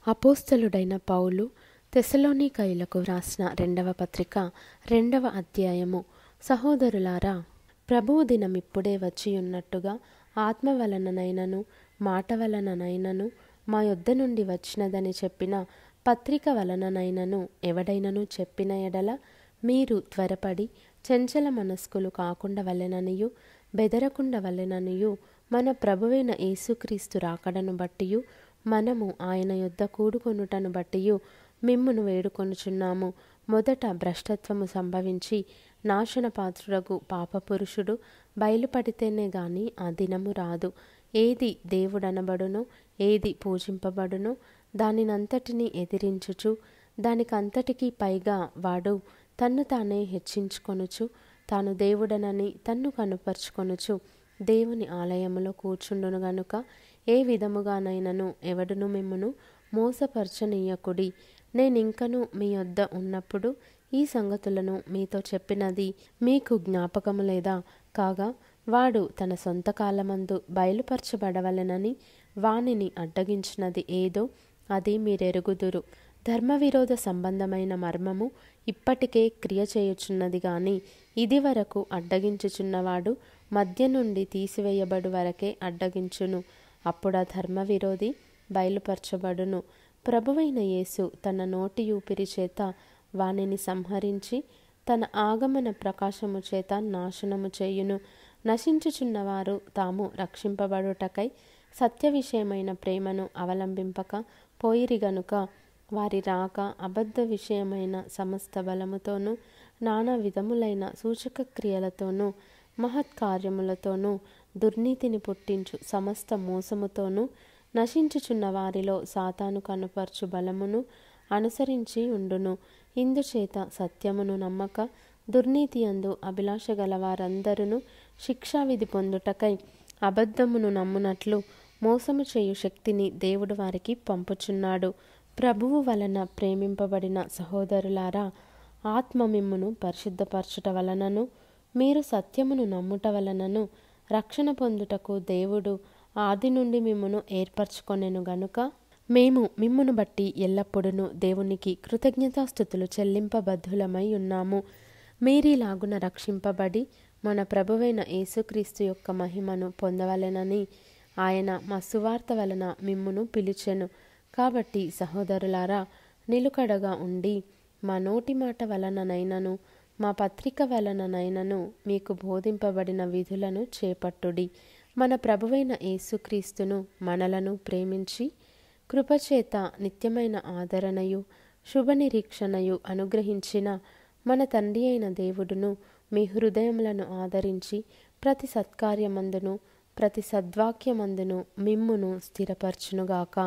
అపోస్తలుడైన పౌలు తెస్సలోనికయులకు వ్రాసిన 2వ పత్రిక 2వ అధ్యాయము. సహోదరులారా, ప్రభువు దినమిప్పుడే వచ్చియున్నట్టుగా ఆత్మ వలననైనను మాట వలననైనను మా యొద్ద నుండి వచ్చినదని చెప్పిన పత్రిక వలననైనను ఎవడైనను చెప్పిన ఎడల మీరు త్వరపడి చంచల మనస్కులు కాకుండా వలెననియు బెదరకుండా వలెననియు మన ప్రభువైన యేసుక్రీస్తు రాకడను బట్టియు మనము ఆయన యొద్ద కూడుకొనుటను బట్టియు మిమ్మును వేడుకొనుచున్నాము. మొదట భ్రష్టత్వము సంభవించి నాశనపాత్రుడగు పాపపురుషుడు బయలుపడితేనే గాని ఆ దినము రాదు. ఏది దేవుడనబడునో ఏది పూజింపబడునో దానినంతటినీ ఎదిరించుచు దానికంతటికీ పైగా వాడు తన్ను తానే హెచ్చించుకొనుచు తాను దేవుడనని తన్ను కనుపరుచుకొనుచు దేవుని ఆలయములో కూర్చుండును గనుక ఏ విధముగానైనను ఎవడును మిమ్మును మోసపరచనీయకుడి. నేనింకను మీ యొద్ద ఉన్నప్పుడు ఈ సంగతులను మీతో చెప్పినది మీకు జ్ఞాపకము లేదా? కాగా వాడు తన సొంత కాలమందు బయలుపరచబడవలెనని వానిని అడ్డగించినది ఏదో అది మీరెరుగుదురు. ధర్మవిరోధ సంబంధమైన మర్మము ఇప్పటికే క్రియ చేయుచున్నది గాని ఇదివరకు అడ్డగించుచున్నవాడు మధ్య నుండి తీసివేయబడు వరకే అడ్డగించును. అప్పుడా ధర్మ విరోధి బయలుపరచబడును. ప్రభువైన యేసు తన నోటి ఊపిరి చేత వానిని సంహరించి తన ఆగమన ప్రకాశము చేత నాశనము చేయును. నశించుచున్నవారు తాము రక్షింపబడుటకై సత్య విషయమైన ప్రేమను అవలంబింపక పోయిరి గనుక వారి రాక అబద్ధ విషయమైన సమస్త బలముతోనూ నానా విధములైన సూచక క్రియలతోనూ మహత్కార్యములతోనూ దుర్నీతిని పుట్టించు సమస్త మోసముతోనూ నశించుచున్న వారిలో సాతాను కనుపర్చు బలమును అనుసరించి ఉండును. ఇందుచేత సత్యమును నమ్మక దుర్నీతి యందు అభిలాష గల వారందరూ శిక్షావిధి పొందుటకై అబద్ధమును నమ్మునట్లు మోసము చేయు శక్తిని దేవుడు వారికి పంపుచున్నాడు. ప్రభువు వలన ప్రేమింపబడిన సహోదరులారా, ఆత్మ మిమ్మును పరిశుద్ధపరచుట వలనను మీరు సత్యమును నమ్ముట వలనను రక్షణ పొందుటకు దేవుడు ఆది నుండి మిమ్మును ఏర్పరచుకొనెను గనుక మేము మిమ్మును బట్టి ఎల్లప్పుడూ దేవునికి కృతజ్ఞతాస్తుతులు చెల్లింపబద్ధులమై ఉన్నాము. మీరీలాగున రక్షింపబడి మన ప్రభువైన యేసుక్రీస్తు యొక్క మహిమను పొందవలెనని ఆయన మా సువార్త వలన మిమ్మును పిలిచెను. కాబట్టి సహోదరులారా, నిలుకడగా ఉండి మా నోటి మాట వలననైనను మా పత్రిక వలననైనను మీకు బోధింపబడిన విధులను చేపట్టుడి. మన ప్రభువైన యేసుక్రీస్తును మనలను ప్రేమించి కృపచేత నిత్యమైన ఆదరణయు శుభనిరీక్షణయు అనుగ్రహించిన మన తండ్రి అయిన దేవుడును మీ హృదయములను ఆదరించి ప్రతి సత్కార్యమందును ప్రతి సద్వాక్యమందును మిమ్మును స్థిరపరచునుగాక.